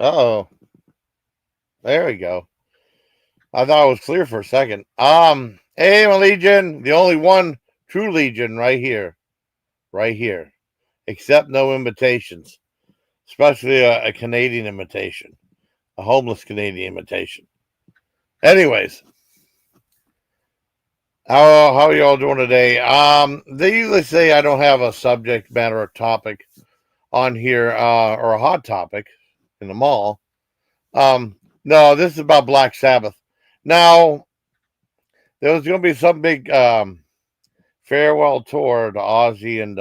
Oh, there we go. I thought it was clear for a second. Hey, my Legion, the only one true Legion right here. Accept no invitations, especially a Canadian invitation, a homeless Canadian invitation. Anyways, how are y'all doing today? They usually say I don't have a subject matter or topic on here, or a hot topic in the mall. No, this is about Black Sabbath. Now, there was going to be some big farewell tour to Ozzy and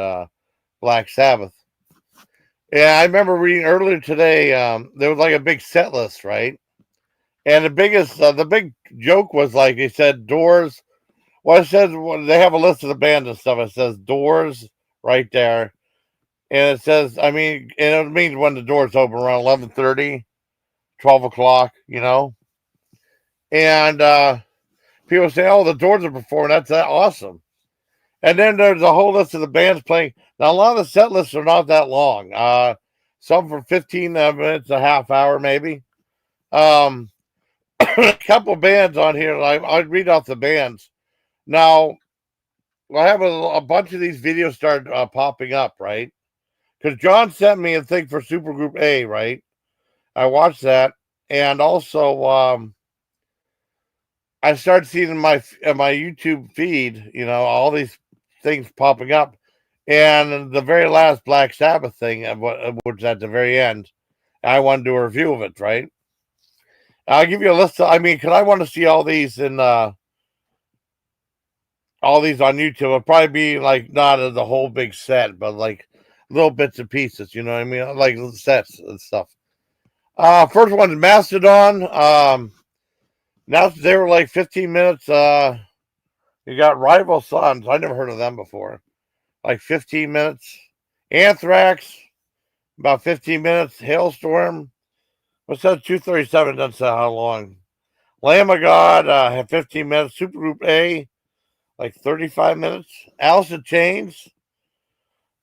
Black Sabbath. Yeah, I remember reading earlier today. There was like a big set list, right? And the big joke was like they said Doors. Well, it says they have a list of the bands and stuff. It says Doors right there, and it says, I mean, and it means when the doors open around 11:30, 12 o'clock, and people say, "Oh, the Doors are performing. That's awesome." And then there's a whole list of the bands playing. Now, a lot of the set lists are not that long. Some for 15 minutes, a half hour, maybe. Um, a couple bands on here. I'd read off the bands. Now, I have a bunch of these videos start popping up, right? Because John sent me a thing for Supergroup A, right? I watched that, and also I started seeing in my YouTube feed, all these things popping up, and the very last Black Sabbath thing, which at the very end, I want to do a review of it, right? I'll give you a list. Because I want to see all these all these on YouTube. It'll probably be like not as a whole big set, but like little bits and pieces. You know what I mean? Like sets and stuff. First one's Mastodon. Now they were like 15 minutes. You got Rival Sons. I never heard of them before. Like 15 minutes. Anthrax, about 15 minutes. Hailstorm. What's that? 237 doesn't say how long. Lamb of God had 15 minutes. Supergroup A, like 35 minutes. Alice in Chains,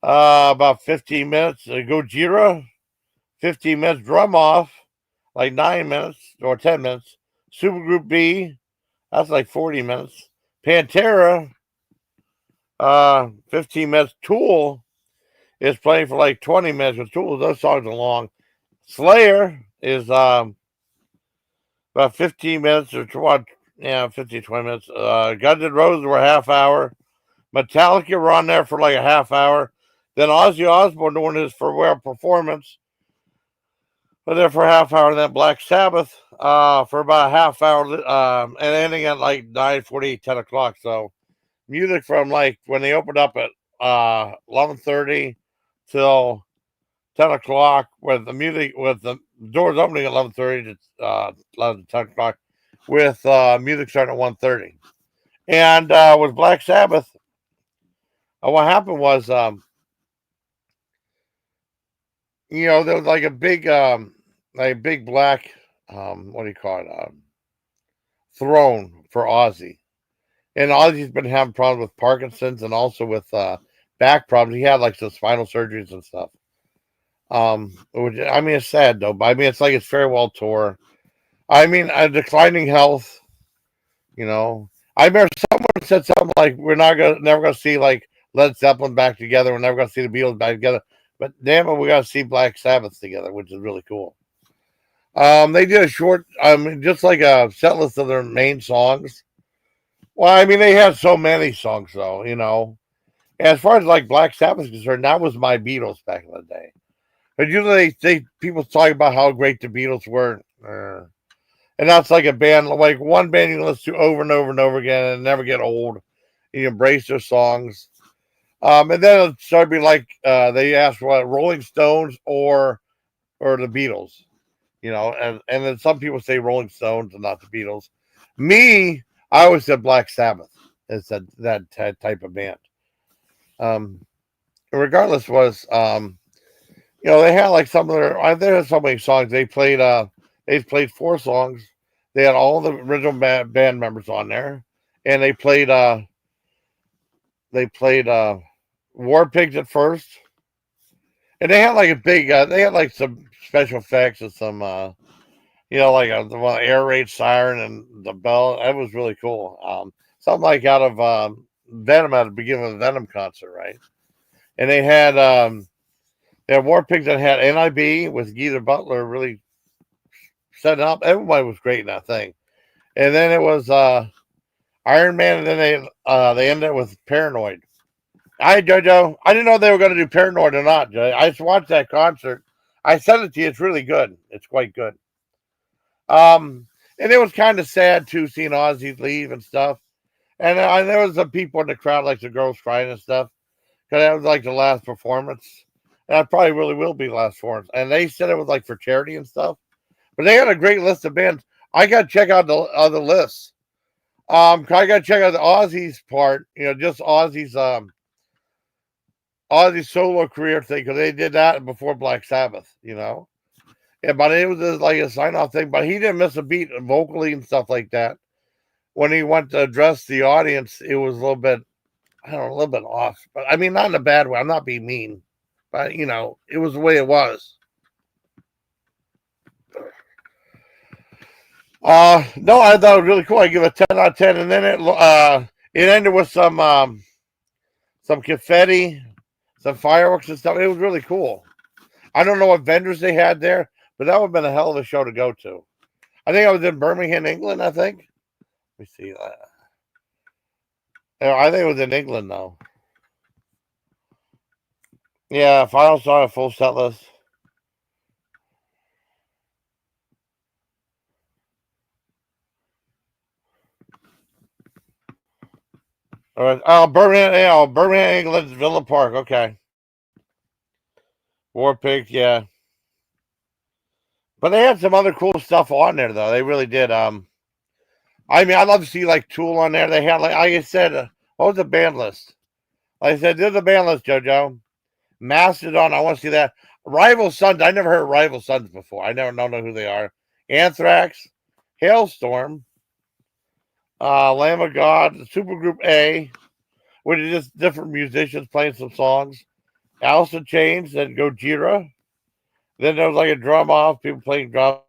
about 15 minutes. Gojira, 15 minutes. Drum Off, like 9 minutes or 10 minutes. Supergroup B, that's like 40 minutes. Pantera, 15 minutes. Tool is playing for like 20 minutes. With Tool, those songs are long. Slayer is about 15 minutes or 15, 20 minutes. Guns N' Roses were a half hour. Metallica were on there for like a half hour. Then Ozzy Osbourne doing his farewell performance. But there for a half hour. Then Black Sabbath for about a half hour. And ending at like 9:40, 10 o'clock. So music from like when they opened up at 11:30 till 10 o'clock with the doors opening at 11:30 to 11 to 10 o'clock with music starting at 1:30. And with Black Sabbath, what happened was, there was like a big black, what do you call it, throne for Ozzy. And Ozzy's been having problems with Parkinson's and also with back problems. He had like some spinal surgeries and stuff. Which, it's sad though, but it's like his farewell tour. A declining health, I remember someone said something like, "We're never gonna see like Led Zeppelin back together. We're never gonna see the Beatles back together." But damn it, we gotta see Black Sabbath together, which is really cool. They did a short, just like a set list of their main songs. Well, they had so many songs though, As far as like Black Sabbath is concerned, that was my Beatles back in the day. But usually people talk about how great the Beatles were. And that's like a band, like one band you can listen to over and over and over again and never get old. You embrace their songs. And then it started to be like they asked what Rolling Stones or the Beatles, and then some people say Rolling Stones and not the Beatles. Me, I always said Black Sabbath is that type of band. Regardless was they had like some of their they had so many songs. They played 4 songs. They had all the original band members on there, and they played War Pigs at first, And they had like a big, they had like some special effects and some, like the one air raid siren and the bell. That was really cool. Something like out of Venom at the beginning of the Venom concert, right? And they had War Pigs that had NIB with Geether Butler really setting up. Everybody was great in that thing. And then it was Iron Man, and then they ended it with Paranoid. JoJo, I didn't know they were going to do Paranoid or not, Joe. I just watched that concert. I sent it to you. It's really good. It's quite good. And it was kind of sad too, seeing Ozzy leave and stuff. And there was some people in the crowd, like the girls crying and stuff, because that was like the last performance. And that probably really will be the last performance. And they said it was like for charity and stuff. But they had a great list of bands. I got to check out the other lists. I got to check out the Ozzy's part. Just Ozzy's solo career thing, because they did that before Black Sabbath. Yeah, but it was just like a sign off thing. But he didn't miss a beat vocally and stuff like that. When he went to address the audience, it was a little bit, I don't know, a little bit off. But I mean, not in a bad way. I'm not being mean. But, it was the way it was. No, I thought it was really cool. I give it a 10 out of 10. And then it ended with some confetti, some fireworks and stuff. It was really cool. I don't know what vendors they had there, but that would have been a hell of a show to go to. I think I was in Birmingham, England, I think. Let me see that. I think it was in England, though. Yeah, Final Song, a full set list. All right. Oh, Birmingham, England, Villa Park. Okay. War Pigs, yeah. But they had some other cool stuff on there, though. They really did. I mean, I'd love to see like Tool on there. They had like I said, what was the band list? Like I said, there's a band list, JoJo. Mastodon, I want to see that. Rival Sons, I never heard of Rival Sons before. I never know who they are. Anthrax, Hailstorm, Lamb of God, Supergroup A, which is just different musicians playing some songs. Alice in Chains, then Gojira. Then there was like a drum off, people playing drums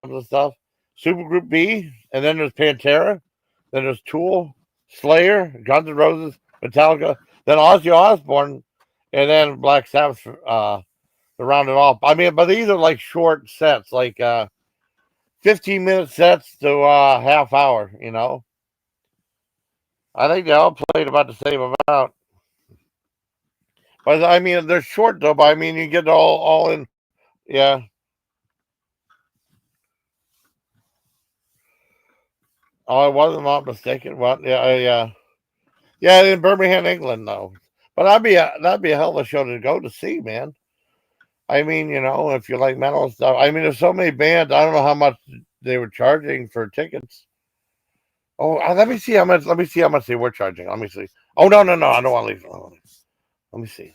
and stuff. Supergroup B, and then there's Pantera. Then there's Tool, Slayer, Guns N' Roses, Metallica, then Ozzy Osbourne, and then Black Sabbath to round it off. I mean, but these are like short sets, like 15-minute sets to half hour, I think they all played about the same amount. But I mean, they're short though, but I mean, you get all in. Yeah. Oh, I wasn't not mistaken. What? Yeah. Yeah, in Birmingham, England, though. But that'd be a hell of a show to go to see, man. I mean, if you like metal and stuff. I mean, there's so many bands. I don't know how much they were charging for tickets. Oh, let me see how much. Let me see how much they were charging. Let me see. Oh no, I don't want to leave. Let me see.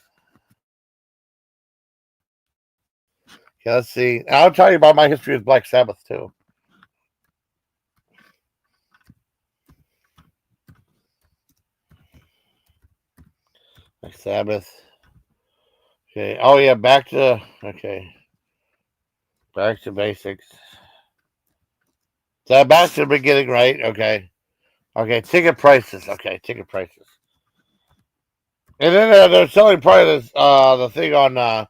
Yeah, let's see. I'll tell you about my history with Black Sabbath too. Black Sabbath. Okay. Oh yeah, back to basics. So back to the beginning, right? Okay. Okay. Ticket prices. Okay, ticket prices. And then they're selling probably this the thing on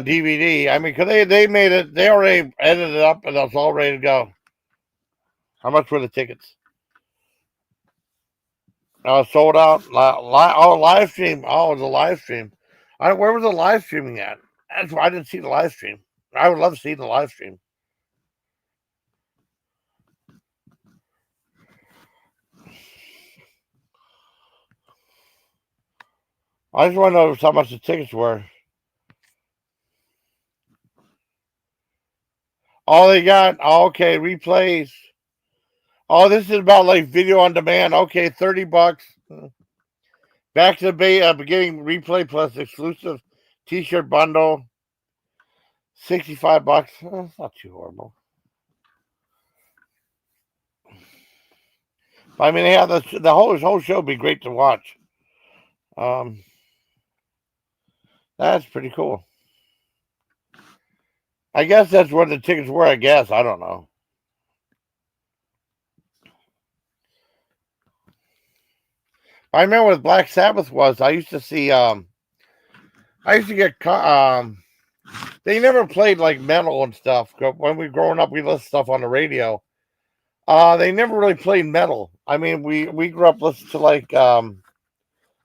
DVD. I mean, because they made it, they already edited it up and it's all ready to go. How much were the tickets? Sold out. Live stream. Oh, the live stream. Where was the live streaming at? That's why I didn't see the live stream. I would love to see the live stream. I just want to know how much the tickets were. Oh, they got okay replays. Oh, this is about like video on demand. Okay, $30. Back to the beginning replay plus exclusive T-shirt bundle. $65. That's not too horrible. I mean, they have the whole show would be great to watch. That's pretty cool. I guess that's what the tickets were. I guess I don't know. I remember what Black Sabbath was. I used to see. I used to get. They never played like metal and stuff. When we were growing up, we listened to stuff on the radio. They never really played metal. I mean, we grew up listening to like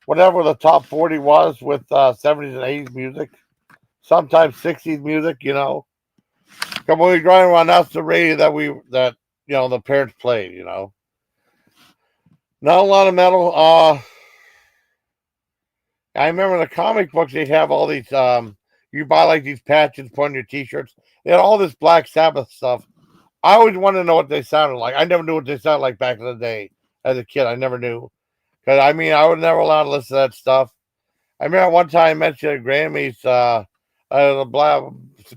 whatever the top 40 was with 70s and 80s music, sometimes 60s music. You know, because when we were growing around, that's the radio that the parents played. You know, not a lot of metal. I remember the comic books. They'd have all these. You buy like these patches, put on your T-shirts. They had all this Black Sabbath stuff. I always wanted to know what they sounded like. I never knew what they sounded like back in the day as a kid. I never knew. Because, I mean, I was never allowed to listen to that stuff. I remember one time I mentioned at Grammys, a black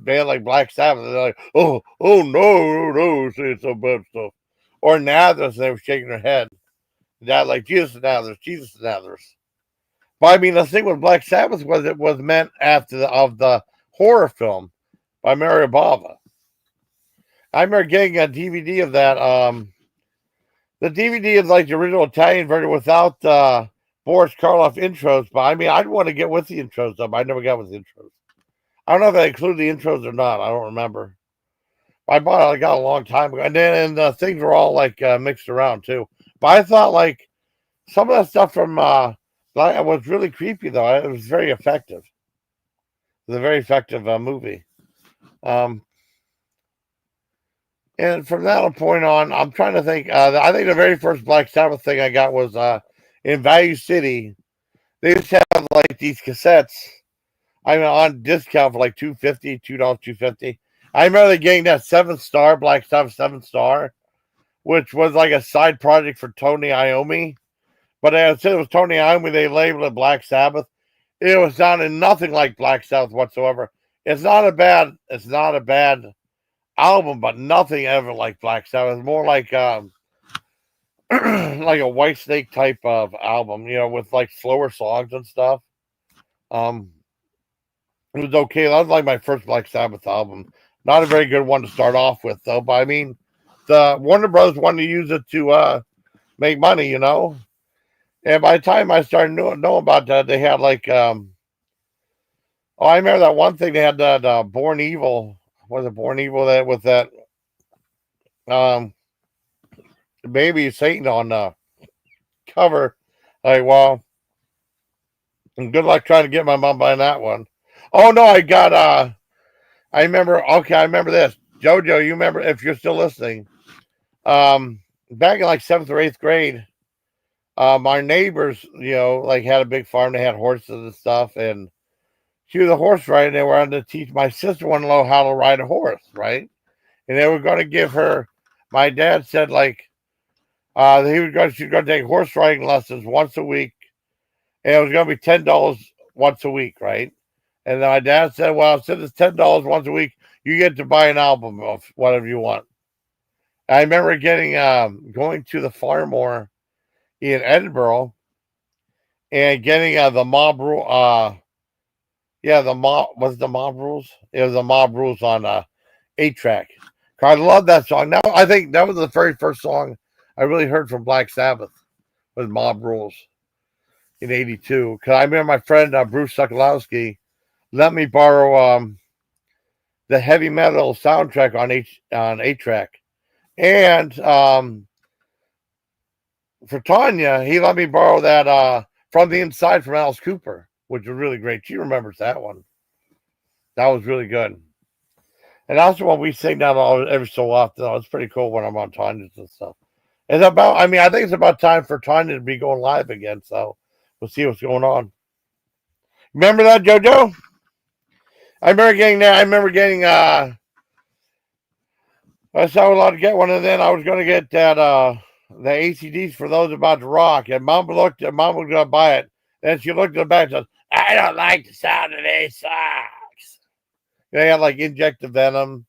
band like Black Sabbath. They're like, oh, no, saying some bad stuff. Or Nathers, they were shaking their head. That like Jesus and Nathers, Jesus and Nathers. But I mean, the thing with Black Sabbath was it was meant after the horror film by Mario Bava. I remember getting a DVD of that. The DVD is like the original Italian version without Boris Karloff intros. But I mean, I'd want to get with the intros. Though, but I never got with the intros. I don't know if I include the intros or not. I don't remember. I bought it. I got a long time ago, and then things were all like mixed around too. But I thought like some of that stuff from was really creepy though. It was very effective. It was a very effective movie. Um, And from that point on, I'm trying to think. I think the very first Black Sabbath thing I got was in Value City. They used to have like these cassettes. I mean, on discount for like $2.50, $2.50. I remember getting that 7-star Black Sabbath 7-star, which was like a side project for Tony Iommi. But as it was Tony Iommi, they labeled it Black Sabbath. It was sounding nothing like Black Sabbath whatsoever. It's not a bad album, but nothing ever like Black Sabbath. It's more like like a White Snake type of album, with like slower songs and stuff. Um, it was okay. That was like my first Black Sabbath album. Not a very good one to start off with, though. But I mean, the Warner Brothers wanted to use it to make money. And by the time I started know about that, they had like I remember that one thing they had that Born Evil. Was it Born Evil that with that um baby Satan on the cover? Like, well, good luck trying to get my mom buying that one. Oh no, I got I remember. Okay, I remember this. Jojo, you remember if you're still listening? Back in like 7th or 8th grade, my neighbors, like had a big farm. They had horses and stuff, and she was a horse rider. And they were going to teach my sister wanted to know how to ride a horse, right? And they were going to give her. My dad said like she's going to take horse riding lessons once a week, and it was going to be $10 once a week, right? And then my dad said, "Well, since it's $10 once a week, you get to buy an album of whatever you want." I remember getting going to the Farmore in Edinburgh and getting the Mob Rule. The Mob was the Mob Rules. It was the Mob Rules on 8-track. I love that song. Now I think that was the very first song I really heard from Black Sabbath was Mob Rules in '82. Because I remember my friend Bruce Sokolowski let me borrow the heavy metal soundtrack on 8-track. And for Tanya, he let me borrow that From the Inside from Alice Cooper, which was really great. She remembers that one. That was really good. And that's the one we sing that every so often. It's pretty cool when I'm on Tanya's and stuff. I think it's about time for Tanya to be going live again. So we'll see what's going on. Remember that, JoJo? I remember getting I saw allowed to get one, and then I was going to get that the ACDs for those about to rock. And Mom was going to buy it. Then she looked at the back and said, "I don't like the sound of these socks." They had like injected venom,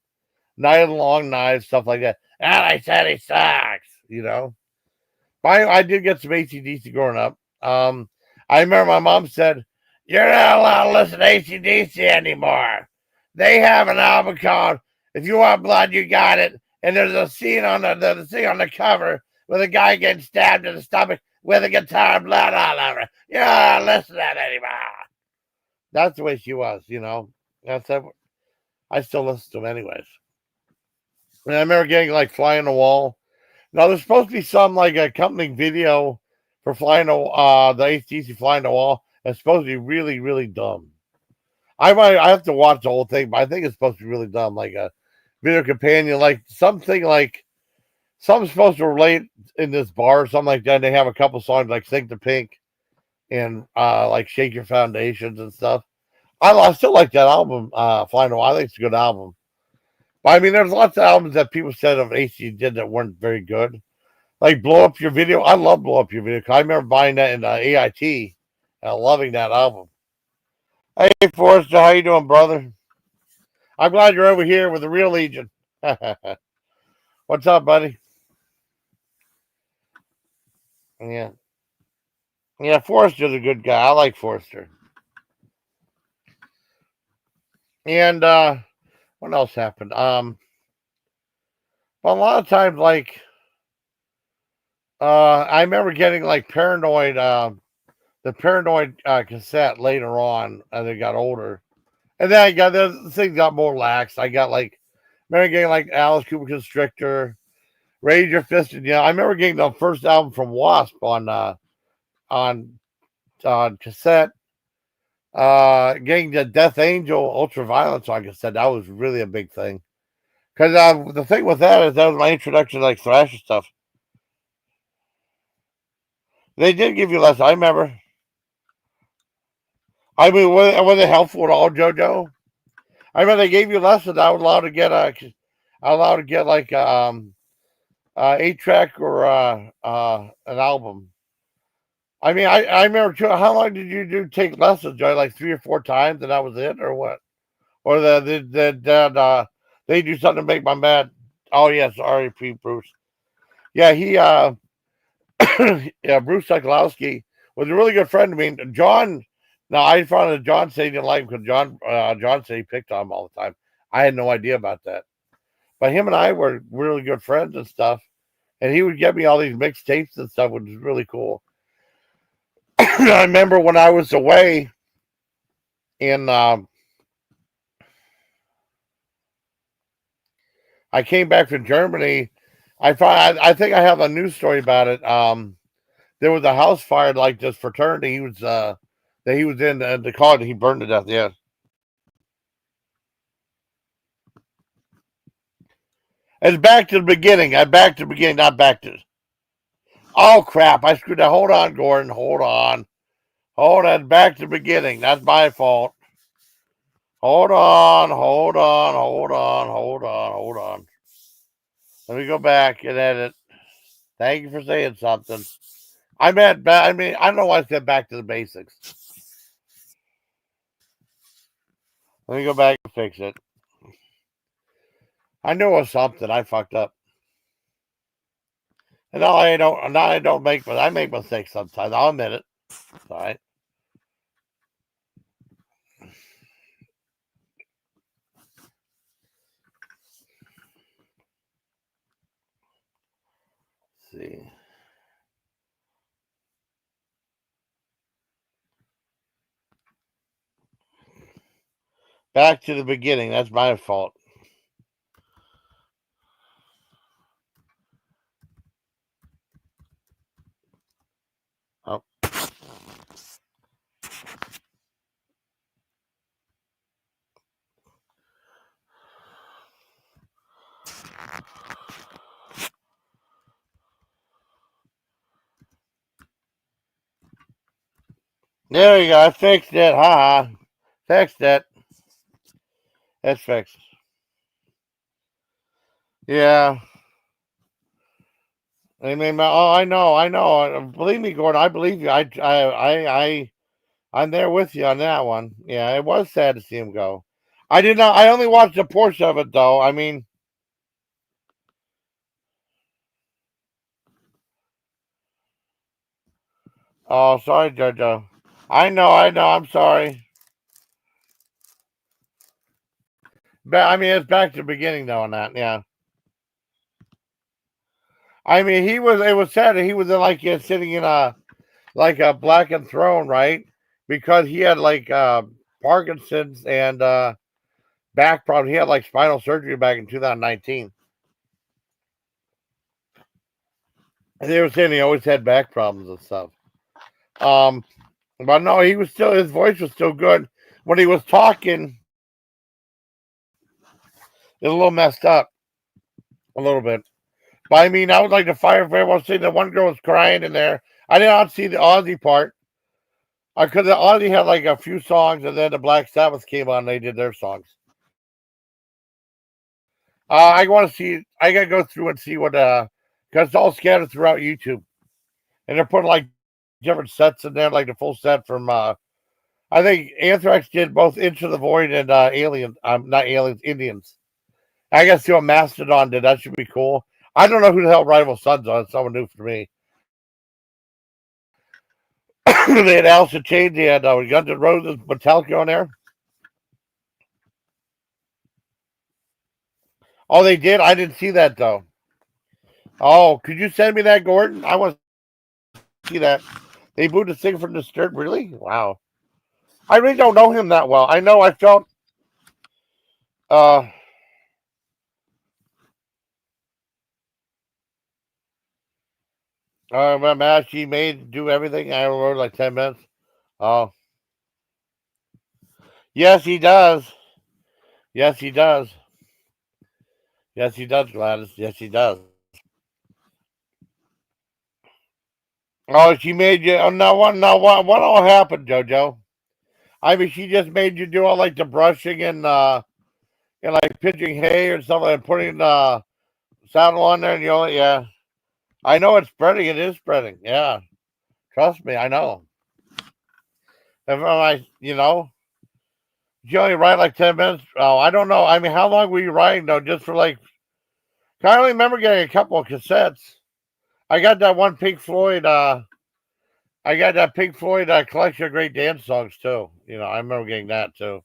Night of the Long Knives, stuff like that. And I said he sucks. I did get some ACDC growing up. I remember my mom said, You're not allowed to listen to AC/DC anymore. They have an album called "If You Want Blood, You Got It," and there's a scene on the scene on the cover with a guy getting stabbed in the stomach with a guitar, blood all over. You're not allowed to listen to that anymore. That's the way she was, you know. That's it. I still listen to them anyways. And I remember getting like Fly on the Wall. Now there's supposed to be some like accompanying video for the ACDC Fly on the Wall. It's supposed to be really, really dumb. I have to watch the whole thing, but I think it's supposed to be really dumb, like a video companion, like something like something's supposed to relate in this bar or something like that. And they have a couple songs like Sink the Pink and like Shake Your Foundations and stuff. I still like that album, Fly on the Wall. I think it's a good album. But I mean, there's lots of albums that people said of AC did that weren't very good. Like Blow Up Your Video. I love Blow Up Your Video. I remember buying that in AIT and loving that album. Hey, Forrester, how you doing, brother? I'm glad you're over here with the real Legion. What's up, buddy? Yeah. Yeah, Forrester's a good guy. I like Forrester. And what else happened? Well, a lot of times, like I remember getting like Paranoid, the Paranoid cassette later on as I got older. And then I got the things got more lax. I got like remember getting like Alice Cooper Constrictor, Raise Your Fist, and yeah, I remember getting the first album from Wasp on cassette. Getting the Death Angel Ultraviolence on cassette, that was really a big thing. Because the thing with that is that was my introduction to like thrasher stuff. They did give you less. I remember. I mean, was it helpful at all, JoJo? I remember they gave you lessons. I was allowed to get like 8-track or an album. I mean, I remember too. How long did you do take lessons, Joy? Like 3 or 4 times, and that was it, or what? Or they do something to make my mad. Oh yes, R.E.P. Bruce. Yeah, he yeah, Bruce Sokolowski was a really good friend to me. John. Now I found that John said he didn't like him because John said he picked on him all the time. I had no idea about that. But him and I were really good friends and stuff. And he would get me all these mixtapes and stuff, which was really cool. I remember when I was away in, I came back from Germany. I think I have a news story about it. There was a house fire like this fraternity. He was in the college. He burned to death. Yeah. It's back to the beginning. I'm back to the beginning, not back to. Oh crap! I screwed that. Hold on, Gordon. Hold on. Hold on. Back to the beginning. That's my fault. Hold on. Hold on. Hold on. Hold on. Hold on. Let me go back and edit. Thank you for saying something. I meant. I mean, I don't know why I said back to the basics. Let me go back and fix it. I knew it was something. I fucked up. And now I don't. Now I don't make. I make mistakes sometimes. I'll admit it. All right. Let's see. Back to the beginning. That's my fault. Oh. There you go. I fixed it. Ha ha. Fixed it. It's fixed. Yeah. I mean, oh, I know. Believe me, Gordon. I believe you. I'm there with you on that one. Yeah, it was sad to see him go. I did not. I only watched a portion of it, though. I mean, oh, sorry, Jojo. I know. I'm sorry, but I mean, it's back to the beginning though. On that, yeah. I mean, he was. It was sad that he was like sitting in a blackened throne, right? Because he had Parkinson's and back problems. He had like spinal surgery back in 2019. And they were saying he always had back problems and stuff. Um, but no, he was still his voice was still good when he was talking. It was a little messed up, a little bit. But I mean, I would like to fire for everyone saying that one girl was crying in there. I did not see the Aussie part because the Aussie had like a few songs, and then the Black Sabbath came on. And they did their songs. I want to see. I gotta go through and see what because it's all scattered throughout YouTube, and they're putting like different sets in there, like the full set from. I think Anthrax did both Into the Void and Alien. Not Aliens, Indians. I gotta see what Mastodon did. That should be cool. I don't know who the hell Rival Sons are. It's someone new for me. They had Alice in Chains. They had Guns N' Roses, Metallica on there. Oh, they did. I didn't see that though. Oh, could you send me that, Gordon? I want to see that. They booed a singer from Disturbed. Really? Wow. I really don't know him that well. I know I felt. Uh, my match he made do everything. I wrote like 10 minutes. Oh, yes, he does. Yes, he does. Yes, he does, Gladys. Yes, he does. Oh, she made you. Oh, no, what? No, what all happened, JoJo? I mean, she just made you do all like the brushing and like pitching hay or something and putting saddle on there. And yeah, I know it's spreading. It is spreading. Yeah, trust me, I know. If you only ride like 10 minutes. Oh, I don't know. I mean, how long were you riding though? Just for like, I only remember getting a couple of cassettes. I got that one Pink Floyd. I got that Pink Floyd collection of great dance songs too. I remember getting that too.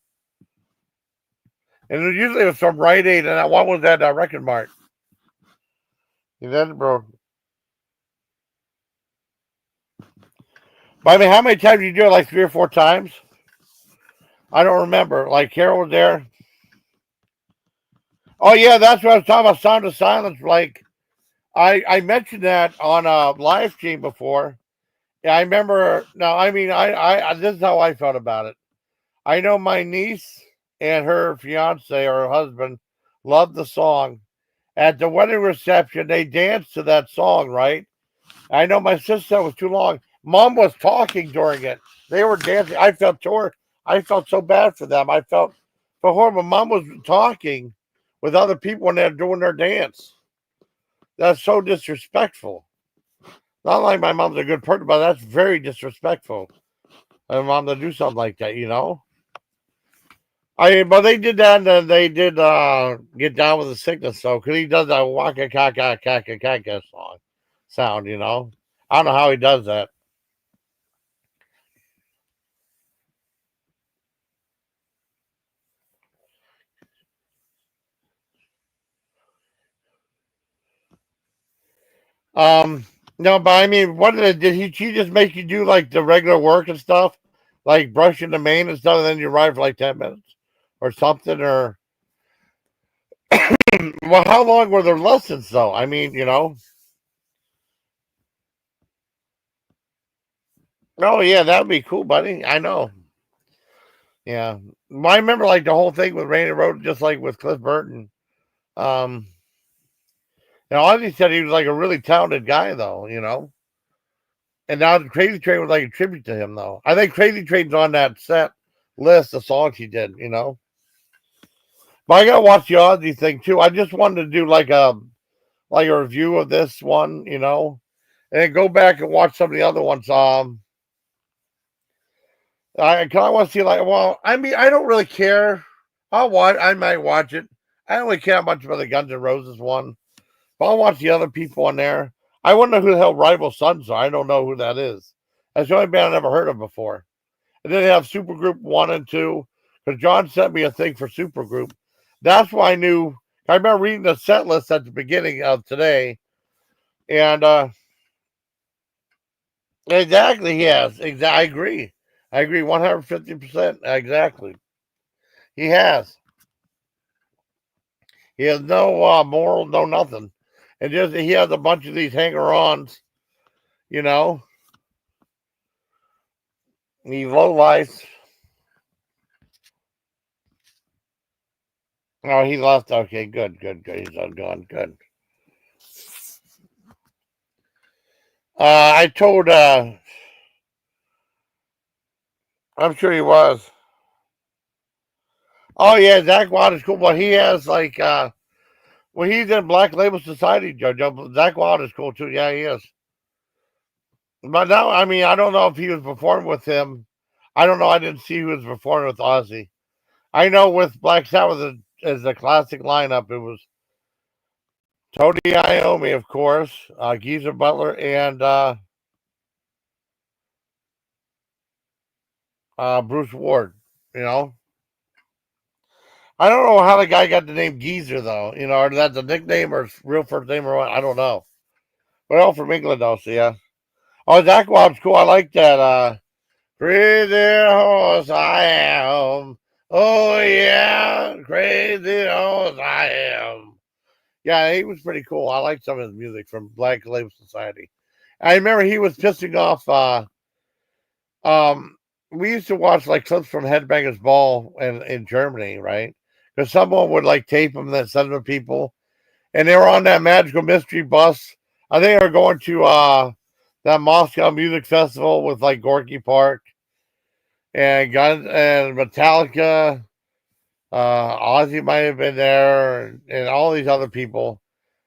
And usually it was from Rite Aid, and that one was at Record Mart. And then, bro. But I mean, how many times did you do it? Like 3 or 4 times? I don't remember. Like Carol was there. Oh yeah, that's what I was talking about. Sound of Silence. Like I mentioned that on a live stream before. Yeah, I remember. Now, I mean, I this is how I felt about it. I know my niece and her fiance or her husband loved the song. At the wedding reception, they danced to that song, right? I know my sister was too long. Mom was talking during it. They were dancing. I felt tore. I felt so bad for them. I felt for her. My mom was talking with other people when they're doing their dance. That's so disrespectful. Not like my mom's a good person, but that's very disrespectful. My mom to do something like that. But they did that, and then they did get down with the sickness, though, because he does that waka kaka kaka kaka song sound. I don't know how he does that. Um, no, but I mean, what did he? She just make you do like the regular work and stuff, like brushing the mane and stuff, and then you ride for like 10 minutes or something? Or well, how long were their lessons though? I mean. Oh yeah, that would be cool, buddy. I know. Yeah, well, I remember like the whole thing with Randy Road, just like with Cliff Burton. Um, Ozzy said he was like a really talented guy, though. And now Crazy Train was like a tribute to him, though. I think Crazy Train's on that set list of songs he did. But I gotta watch the Ozzy thing too. I just wanted to do like a review of this one, and then go back and watch some of the other ones. I want to see like, well, I mean, I don't really care. I might watch it. I don't really care much about the Guns N' Roses one, but I'll watch the other people on there. I wonder who the hell Rival Sons are. I don't know who that is. That's the only band I never heard of before. and then they have Supergroup 1 and 2. Because John sent me a thing for Supergroup. That's why I knew. I remember reading the set list at the beginning of today. And exactly, yes. I agree. I agree 150%. Exactly. He has. He has no moral, no nothing. And just he has a bunch of these hanger-ons, you know. These low lights. Oh, he left. Okay, good. He's gone. Good. I told. I'm sure he was. Oh yeah, Zach Wild is cool, but he has like. Well, he's in Black Label Society, Jojo. Zach Wild is cool too. Yeah, he is. But now, I mean, I don't know if he was performing with him. I don't know. I didn't see who was performing with Ozzy. I know with Black Sabbath as the classic lineup, it was Tony Iommi, of course, Geezer Butler, and Bruce Ward. You know, I don't know how the guy got the name Geezer though. You know, or that's a nickname or real first name or what? I don't know. But all from England, though. So yeah. Oh, Zach Wild's cool. I like that. Crazy horse I am. Oh yeah, crazy horse I am. Yeah, he was pretty cool. I like some of his music from Black Label Society. I remember he was pissing off. Um, we used to watch like clips from Headbangers Ball in Germany, right? Because someone would like tape them and then send them to people, and they were on that Magical Mystery bus. I think they were going to that Moscow Music Festival with like Gorky Park and Guns and Metallica. Ozzy might have been there, and all these other people.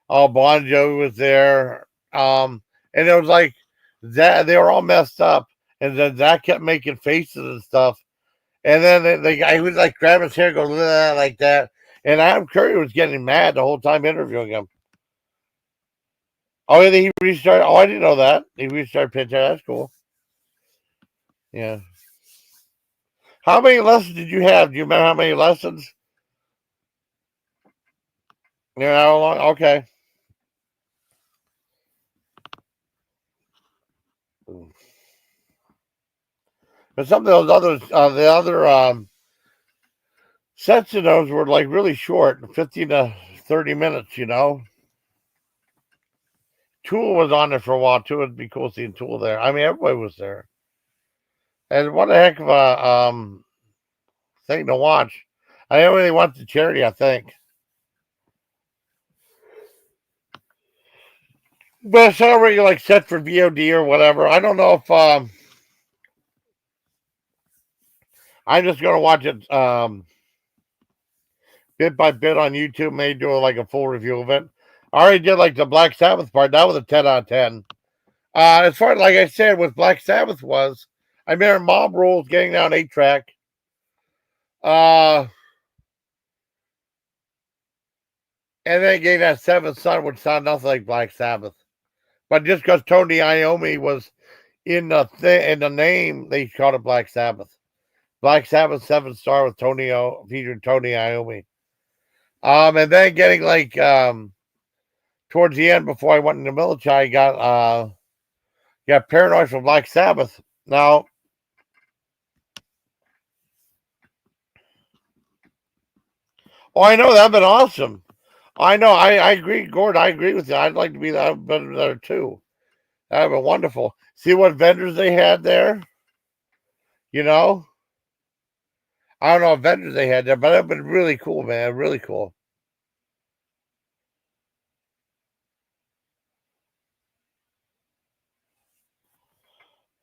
Oh, Bon Jovi was there. And it was like that they were all messed up, and then Zach kept making faces and stuff. And then the guy who was like grabbing his hair, goes like that. And Adam Curry was getting mad the whole time interviewing him. Oh, yeah, he restarted. Oh, I didn't know that. He restarted pitching. That's cool. Yeah. How many lessons did you have? Do you remember how many lessons? Yeah, how long? Okay. But some of those others, the other sets of those were like really short, 15 to 30 minutes, you know. Tool was on there for a while too. It'd be cool seeing Tool there. I mean, everybody was there. And what a heck of a thing to watch. I know they went to charity, I think. But it's already like set for VOD or whatever. I don't know if I'm just gonna watch it bit by bit on YouTube, maybe do like a full review of it. I already did like the Black Sabbath part. That was a 10 out of 10. As far as like I said, with Black Sabbath was, I remember Mob Rules getting down 8-track. Uh, and then getting that Seventh Son, which sounded nothing like Black Sabbath. But just because Tony Iommi was in the name, they called it Black Sabbath. Black Sabbath 7-star with featuring Tony Iommi. And then getting like towards the end before I went in the military, I got Paranoid from Black Sabbath. Now, oh, I know that'd been awesome. I know, I agree, Gord. I agree with you. I'd like to be there too. That'd be wonderful. See what vendors they had there. You know, I don't know what vendors they had there, but that'd been really cool, man. Really cool.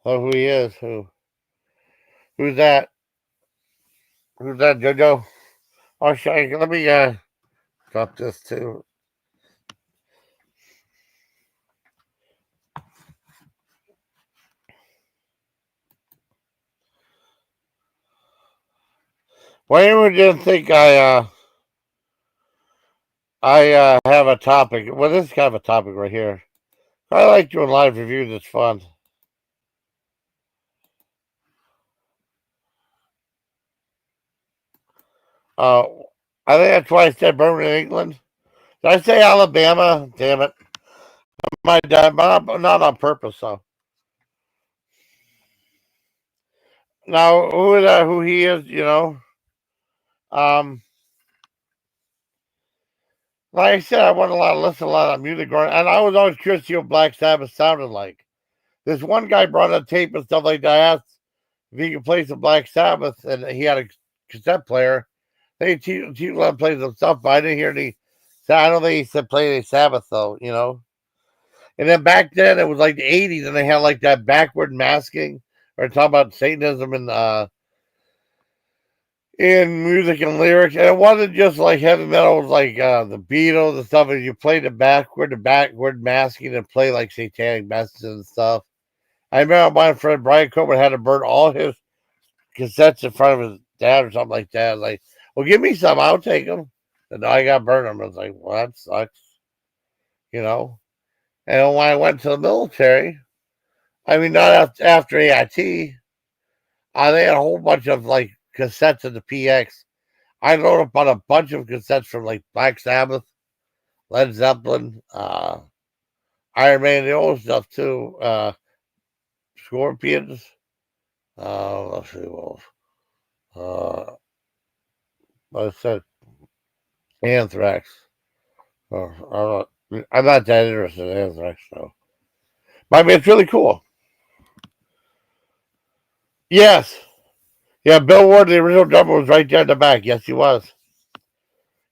Oh, who he is? Who's that? Who's that, JoJo? Oh, let me drop this too. Why anyone didn't think I have a topic? Well, this is kind of a topic right here. I like doing live reviews. It's fun. Uh, I think that's why I said Birmingham, England. Did I say Alabama? Damn it. My dad, but not on purpose, so. Now, who he is, Um, like I said, I want listen to a lot of music growing, and I was always curious to see what Black Sabbath sounded like. This one guy brought a tape and stuff like that. I asked if he could play some Black Sabbath, and he had a cassette player. He let him play some stuff, but I didn't hear any. So I don't think he said play any Sabbath though. And then back then it was like the '80s, and they had like that backward masking, or talking about Satanism in music and lyrics. And it wasn't just like heavy metal; it was like the Beatles and stuff. And you played the backward masking, and play like satanic messages and stuff. I remember my friend Brian Coleman had to burn all his cassettes in front of his dad or something like that. Like, well, give me some, I'll take them. And I got burned them. I was like, well, that sucks, you know. And when I went to the military, I mean, not after AIT, they had a whole bunch of like cassettes of the PX. I loaded up on a bunch of cassettes from like Black Sabbath, Led Zeppelin, Iron Man, the old stuff too, Scorpions. Let's see what else. Like I said, Anthrax. I'm not that interested in Anthrax, though. But I mean, it's really cool. Yes. Yeah, Bill Ward, the original drummer, was right there in the back. Yes, he was.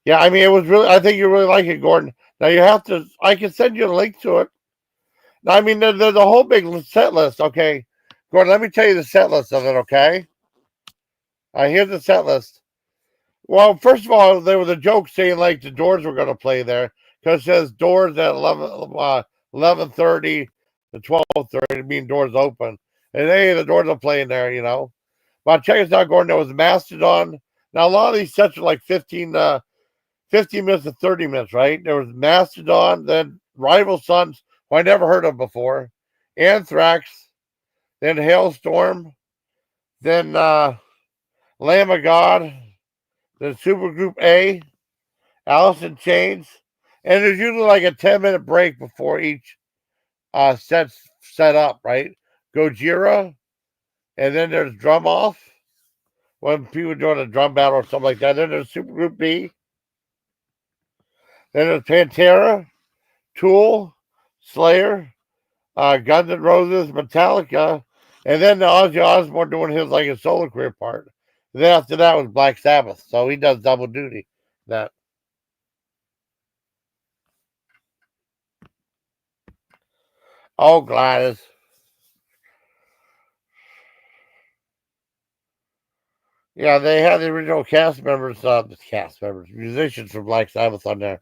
Yeah, I mean, it was really, I think you really like it, Gordon. Now, you have to, I can send you a link to it. Now, I mean, there's a whole big set list, okay? Gordon, let me tell you the set list of it, okay? Here's the set list. Well, first of all, there was a joke saying like the Doors were going to play there because it says Doors at 11:30 to 12:30, mean Doors open, and hey, the Doors are playing there. But check this out, Gordon. There was Mastodon. Now a lot of these sets are like 15 minutes to 30 minutes, right? There was Mastodon, then Rival Sons, who I never heard of before, Anthrax, then Hailstorm, then Lamb of God. The Supergroup A, Alice in Chains, and there's usually like a 10-minute break before each set's set up, right? Gojira, and then there's Drum Off when people doing a drum battle or something like that. Then there's Supergroup B, then there's Pantera, Tool, Slayer, Guns N' Roses, Metallica, and then the Ozzy Osbourne doing his solo career part. And then after that was Black Sabbath, so he does double duty. That. Oh, Gladys. Yeah, they had the original musicians from Black Sabbath on there.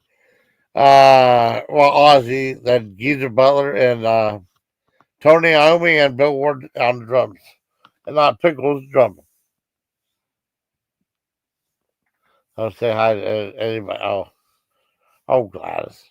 Well, Ozzy, then Geezer Butler, and Tony Iommi, and Bill Ward on the drums, and not Pickles drumming. I'll say hi to anybody. Oh, Gladys.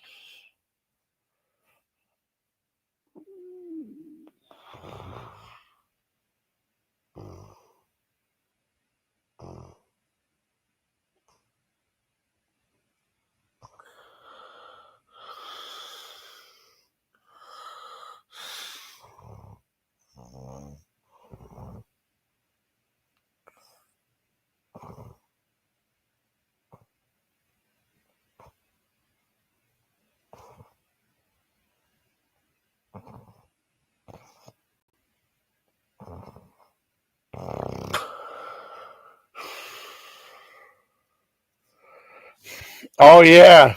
Oh yeah,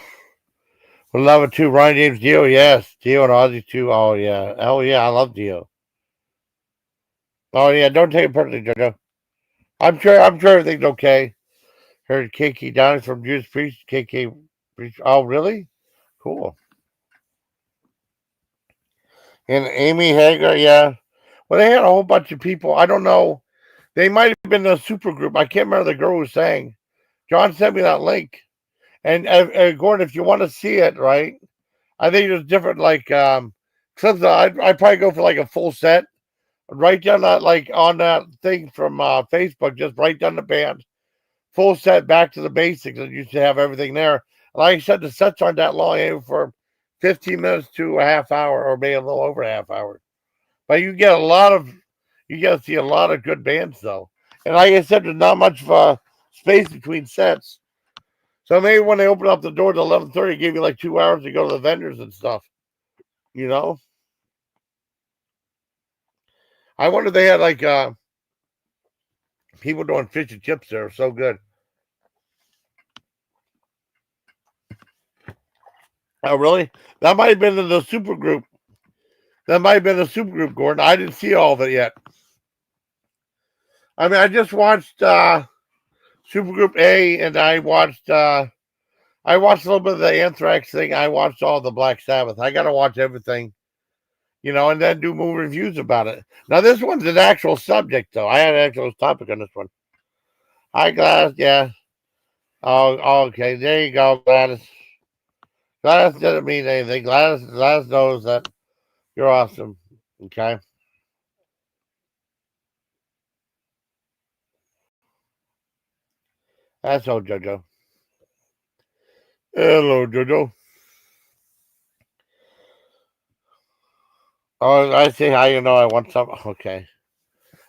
we love it too. Ryan James Dio, yes, Dio and Ozzy too. Oh yeah, I love Dio. Oh yeah, don't take it personally, JoJo. I'm sure everything's okay. Heard KK Downey from Judas Priest. KK Priest. Oh really? Cool. And Amy Hagar, yeah. Well, they had a whole bunch of people. I don't know. They might have been a super group. I can't remember the girl who sang. John sent me that link. And Gordon, if you want to see it, right? I think there's different clips. I'd probably go for like a full set. Write down that on that thing from Facebook. Just write down the band full set back to the basics and used to have everything there. Like I said, the sets aren't that long, anywhere for 15 minutes to a half hour, or maybe a little over a half hour. But you get to see a lot of good bands though. And like I said, there's not much space between sets. So maybe when they open up the doors at 11:30, give you like 2 hours to go to the vendors and stuff. You know, I wonder if they had like people doing fish and chips there. So good. Oh, really? That might have been in the super group. That might have been the super group, Gordon. I didn't see all of it yet. I mean, I just watched super group A, and I watched a little bit of the Anthrax thing. I watched all the Black Sabbath. I got to watch everything, and then do more reviews about it. Now, this one's an actual subject, though. I had an actual topic on this one. Hi, Gladys. Yeah. Oh, okay. There you go, Gladys. Gladys doesn't mean anything. Gladys knows that you're awesome. Okay. That's all, JoJo. Hello, JoJo. Oh, I say how you know I want some. Okay.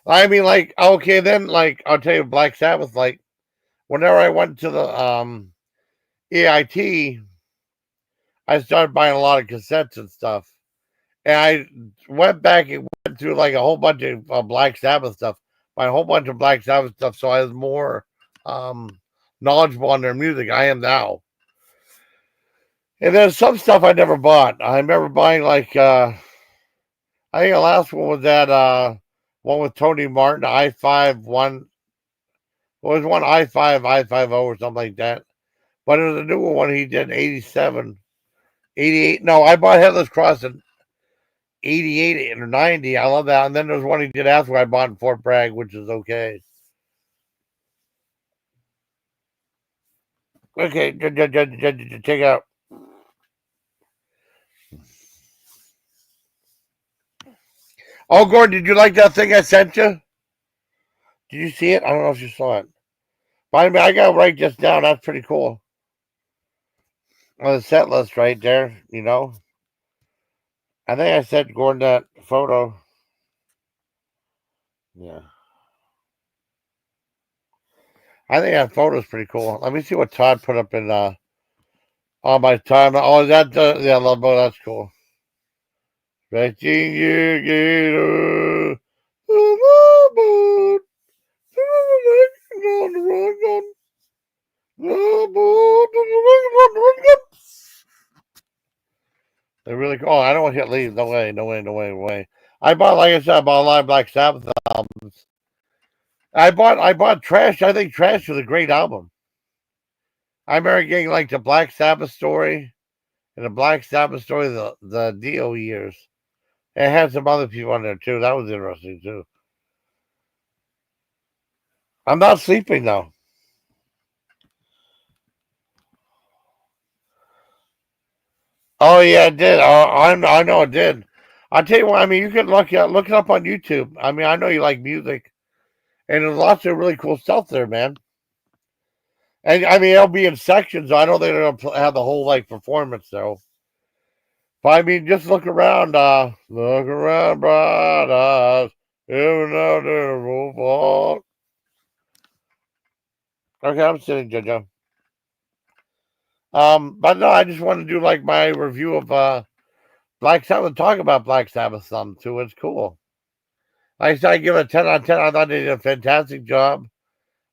I mean, like, okay, then, like, I'll tell you, Black Sabbath, like, whenever I went to the EIT, I started buying a lot of cassettes and stuff. And I went back and went through like a whole bunch of Black Sabbath stuff, buying a whole bunch of Black Sabbath stuff, so I was more um, knowledgeable on their music. I am now. And there's some stuff I never bought. I remember buying like I think the last one was that one with Tony Martin, I-5-1. Well, it was one I-5O or something like that. But it was a newer one he did in 87, 88. No, I bought Headless Cross in 88 or 90. I love that. And then there's one he did after I bought in Fort Bragg, which is okay. Okay, check out. Oh, Gordon, did you like that thing I sent you? Did you see it? I don't know if you saw it. But I mean, I got to write this down. That's pretty cool. On the set list right there, I think I sent Gordon that photo. Yeah. I think that photo's pretty cool. Let me see what Todd put up in on my time. Oh, that yeah, love boat. That's cool. Stretching your gator, the boat, on the run, the boat, they're really cool. Oh, I don't want to hit leave. No way, no way, no way, no way. I bought, like I said, I bought a lot of Black Sabbath albums. I bought Trash. I think Trash was a great album. I remember getting like the Black Sabbath story and the Black Sabbath story, the Dio years. It had some other people on there too. That was interesting too. I'm not sleeping though. Oh yeah, it did. I know it did. I'll tell you what. I mean, you can look it up on YouTube. I mean, I know you like music, and there's lots of really cool stuff there, man. And I mean, it'll be in sections. I don't think they're gonna have the whole like performance though. But I mean, just look around. Look around, bright eyes. Even out there, the roof. Okay, I'm sitting, JoJo. But no, I just want to do like my review of Black Sabbath. Talk about Black Sabbath some too. It's cool. Like I said, I give it a 10 out of 10. I thought they did a fantastic job.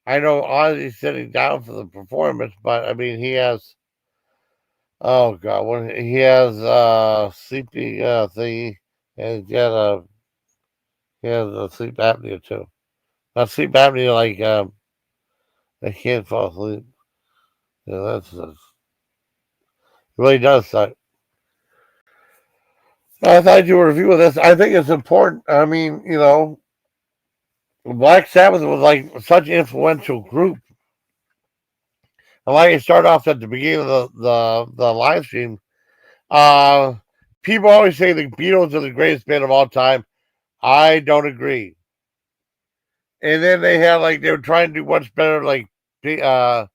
I know Ozzy's sitting down for the performance, but I mean he has. Oh God, what he has sleepy thing, and he has a sleep apnea too. Not sleep apnea like they can't fall asleep. Yeah, it really does suck. I thought I'd do a review of this. I think it's important. I mean, Black Sabbath was like such an influential group. And like I started off at the beginning of the live stream, uh, people always say the Beatles are the greatest band of all time. I don't agree. And then they were trying to do much better, like oh,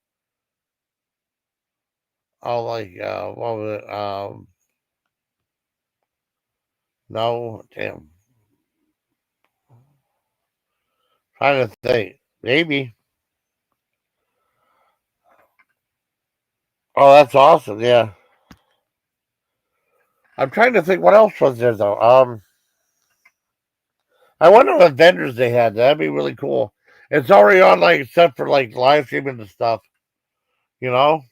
like, what was it? No, damn. Trying to think. Maybe. Oh, that's awesome. Yeah. I'm trying to think what else was there though. I wonder what vendors they had. That'd be really cool. It's already on, like, except for like live streaming and stuff, you know.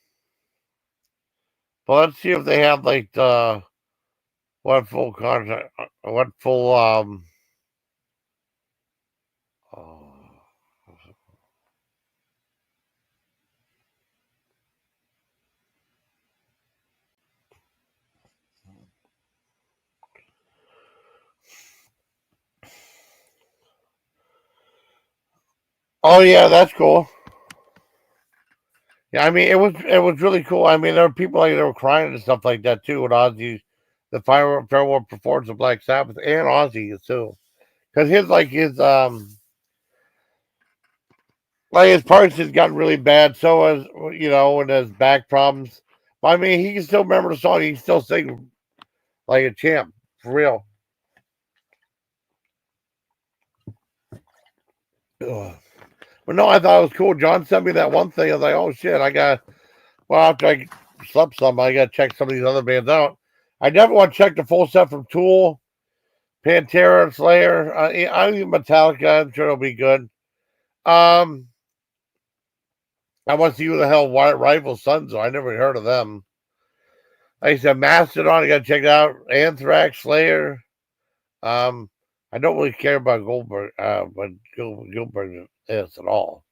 But let's see if they have like what full contract, what full oh, oh yeah, that's cool. Yeah, I mean it was really cool. I mean there were people like they were crying and stuff like that too with Ozzy, the farewell performance of Black Sabbath and Ozzy too, because his parts has gotten really bad. So as and his back problems. But I mean he can still remember the song. He can still sing like a champ for real. Ugh. But no, I thought it was cool. John sent me that one thing. I was like, oh shit, after I slept some, I got to check some of these other bands out. I never want to check the full set from Tool, Pantera, Slayer. I think Metallica. I'm sure it'll be good. Um, I want to see who the hell Rival Sons are. I never heard of them. Like I said, Mastodon. I got to check it out. Anthrax, Slayer. Um, I don't really care about Goldberg, but Gilbert is at all.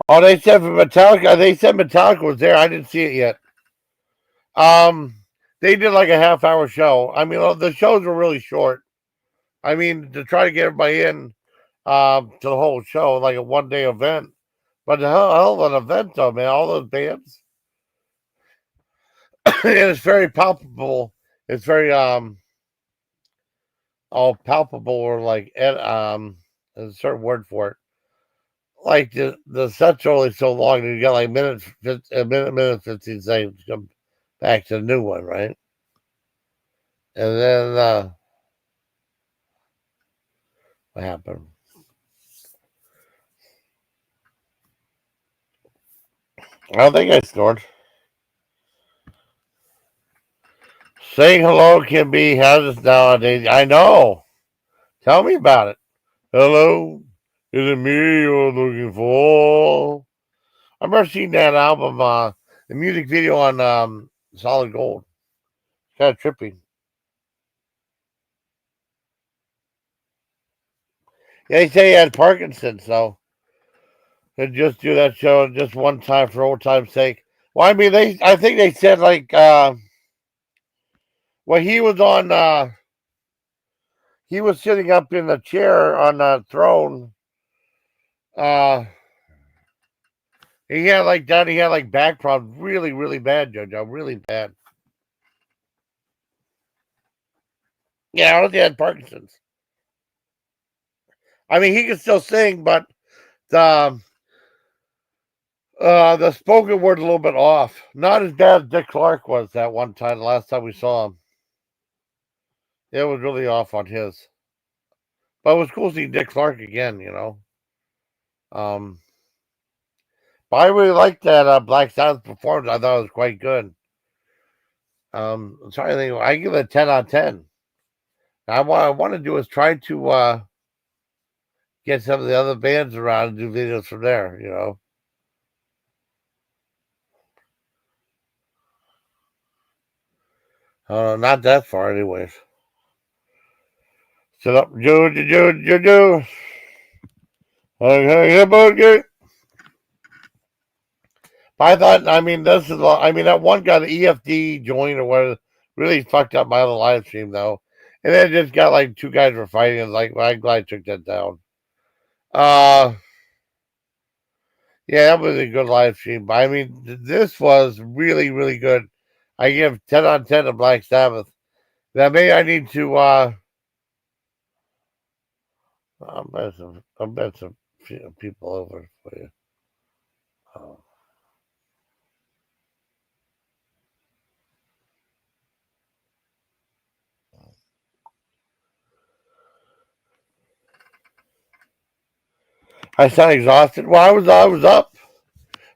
Oh, they said for Metallica. They said Metallica was there. I didn't see it yet. Um, they did like a half-hour show. I mean, the shows were really short. I mean, to try to get everybody in to the whole show, like a one-day event. But the hell of an event, though, man. All those bands, and it's very palpable. It's very all palpable, or like there's a certain word for it. Like the set's only so long, and you got like minute 15 seconds to come back to the new one, right? And then what happened? I don't think I scored. Saying hello can be hazardous nowadays. I know. Tell me about it. Hello, is it me you're looking for? I remember seeing that album, the music video on Solid Gold. Kind of trippy. Yeah, they say he had Parkinson's, so they just do that show just one time for old time's sake. Well, I mean, I think they said like, when he was on, he was sitting up in the chair on the throne. Uh, he had like that. He had like back problems, really, really bad, JoJo, really bad. Yeah, I don't think he had Parkinson's. I mean, he can still sing, but the the spoken word a little bit off. Not as bad as Dick Clark was that one time. The last time we saw him, it was really off on his. But it was cool seeing Dick Clark again. Um, but I really liked that Black Sabbath performance. I thought it was quite good. I'm trying to think. I give it a 10 out of 10. What I want to do is try to get some of the other bands around and do videos from there. Not that far, anyways. Sit up, Joe. Okay. I thought, I mean, that one guy, the EFD joined or whatever, really fucked up my other live stream, though. And then it just got like two guys were fighting. And like, well, I'm glad I took that down. Uh, yeah, that was a good live stream. I mean, this was really, really good. I give 10 on 10 to Black Sabbath. Now, maybe I need to, I'll bet some people over for you. Oh. I sound exhausted. Well, I was up.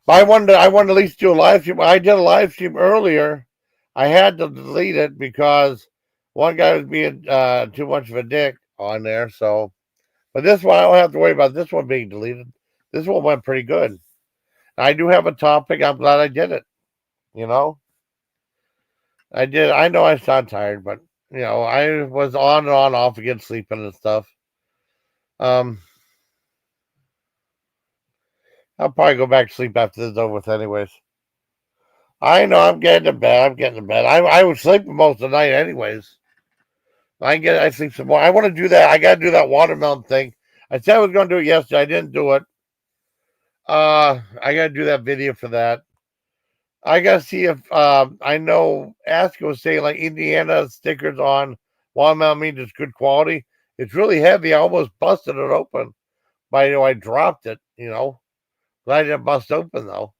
I wanted to at least do a live stream. I did a live stream earlier. I had to delete it because one guy was being too much of a dick on there. So, but this one I don't have to worry about this one being deleted. This one went pretty good. I do have a topic. I'm glad I did it. You know, I did. I know I sound tired, but I was on and on off again, sleeping and stuff. Um, I'll probably go back to sleep after this is over with, anyways. I know I'm getting to bed. I'm getting to bed. I was sleeping most of the night, anyways. I sleep some more. I want to do that. I got to do that watermelon thing. I said I was going to do it yesterday. I didn't do it. I got to do that video for that. I got to see if I know. Ask was saying like Indiana stickers on watermelon means it's good quality. It's really heavy. I almost busted it open, but I dropped it. Glad I didn't bust open though.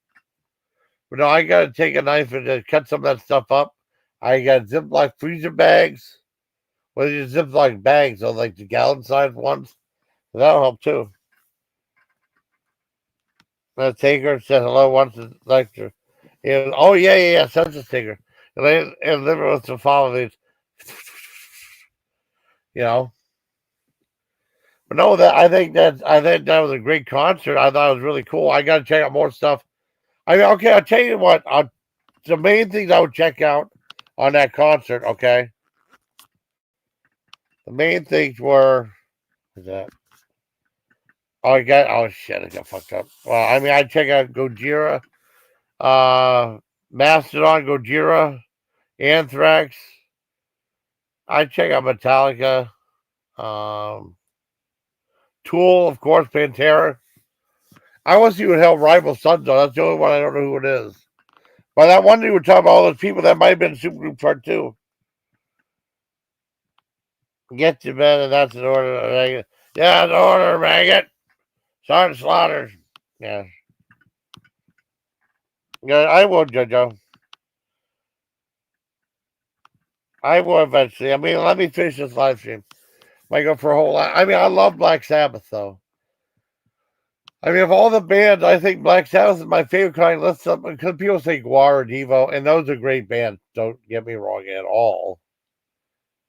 But no, I got to take a knife and cut some of that stuff up. I got Ziploc freezer bags. Well, you Ziploc bags, so like the gallon size ones. That'll help too. The taker said hello once the lecture. And, oh yeah, census taker. And liver with some follow these. You know. But no, that was a great concert. I thought it was really cool. I got to check out more stuff. I mean, okay, I'll tell you what. The main things I would check out on that concert. Okay, the main things were that. Oh shit, I got fucked up. Well, I mean, I'd check out Gojira, Mastodon, Gojira, Anthrax. I'd check out Metallica, um, Tool, of course, Pantera. I want to see what hell Rival Sons are. That's the only one I don't know who it is. But that one dude would talk about all those people that might have been Supergroup Part 2. Get to bed, and that's an order, maggot. Yeah, the order, maggot. Sergeant Slaughter. Yeah. Yeah, I will, JoJo. I will eventually. I mean, let me finish this live stream. Might go for a whole lot. I mean, I love Black Sabbath, though. I mean, of all the bands, I think Black Sabbath is my favorite kind of list up because people say Guar or Devo, and those are great bands. Don't get me wrong at all.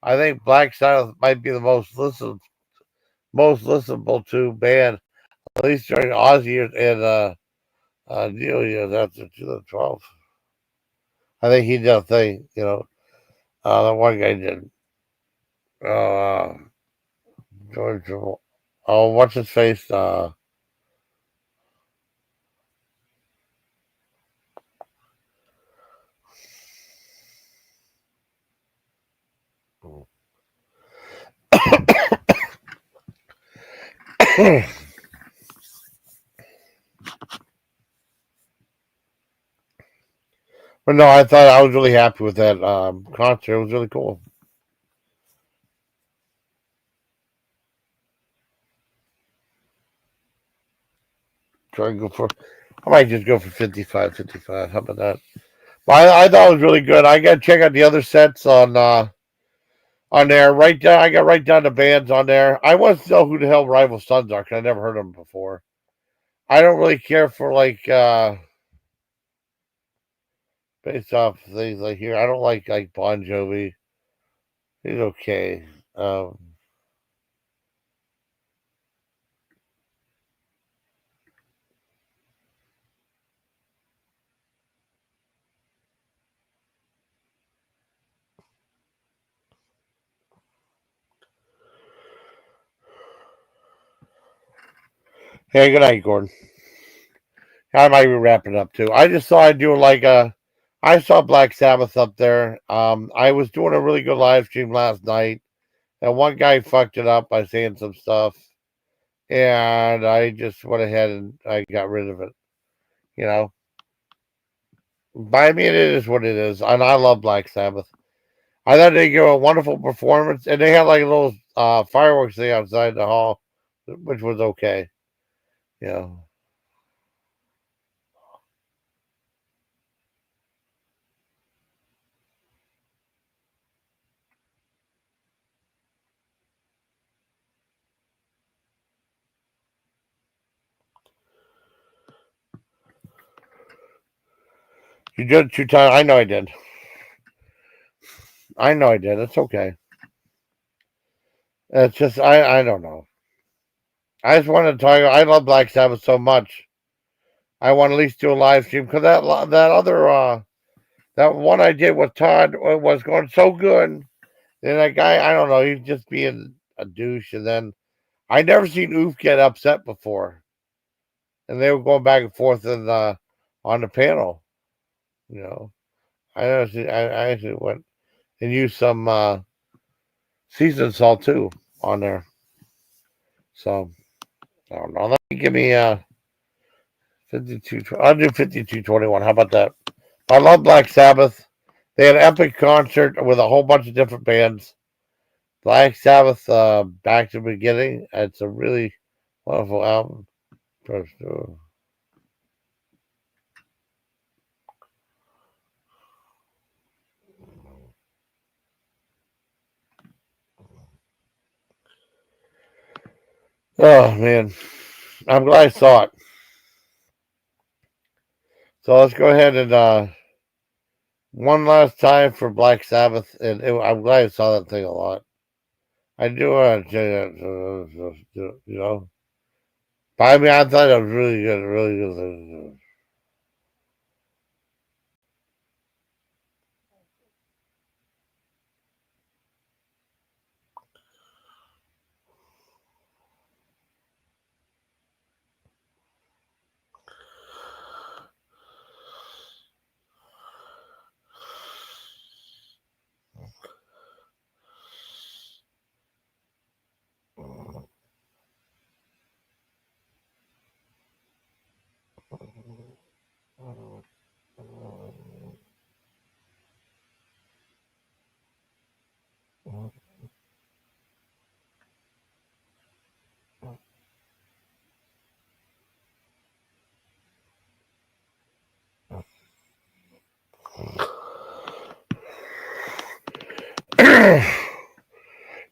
I think Black Sabbath might be the most listenable to band, at least during Ozzy and Neil years after 2012. I think he did a thing, the one guy did. Uh, George, oh, what's his face? But no, I thought I was really happy with that concert. It was really cool. Try and go for. I might just go for 55, 55. How about that? But I thought it was really good. I got to check out the other sets on there. Right down. I got right down the bands on there. I want to know who the hell Rival Sons are because I never heard of them before. I don't really care for like based off things like here. I don't like Bon Jovi. He's okay. Hey, good night, Gordon. I might be wrapping up too. I just saw I do like a. I saw Black Sabbath up there. I was doing a really good live stream last night, and one guy fucked it up by saying some stuff. and I just went ahead and I got rid of it. You know, but I mean, it is what it is, and I love Black Sabbath. I thought they gave a wonderful performance, and they had like a little fireworks thing outside the hall, which was okay. You know, you did 2 times. I know I did. I know I did. It's okay. It's just I don't know. I just want to talk. I love Black Sabbath so much. I want to at least do a live stream because that other that one I did with Todd was going so good. And that guy, I don't know, he's just being a douche. And then I never seen Oof get upset before, and they were going back and forth on the panel. You know, I actually went and used some seasoned salt too on there. So I don't know. Let me give me 52. I'll do 5221. How about that? I love Black Sabbath. They had an epic concert with a whole bunch of different bands. Black Sabbath, back to the beginning. It's a really wonderful album. Oh man, I'm glad I saw it. So let's go ahead and one last time for Black Sabbath, and I'm glad I saw that thing a lot. I do want to say that, you know. But I mean, I thought it was really good, really good.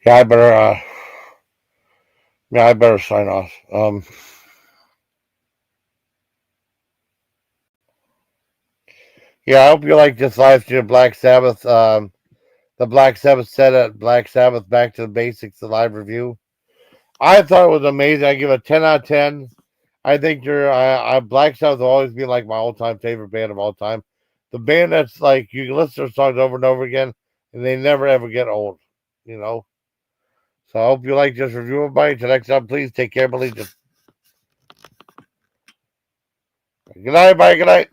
Yeah, I better. Yeah, I better sign off. Yeah, I hope you like this live stream of Black Sabbath. The Black Sabbath set at Black Sabbath Back to the Basics, the live review. I thought it was amazing. I give it a 10 out of 10. I think Black Sabbath will always be like my all-time favorite band of all time. The band that's like you can listen to their songs over and over again, and they never ever get old. You know. So I hope you like this review, everybody. Till next time, please take care, believe. Good night, bye. Good night.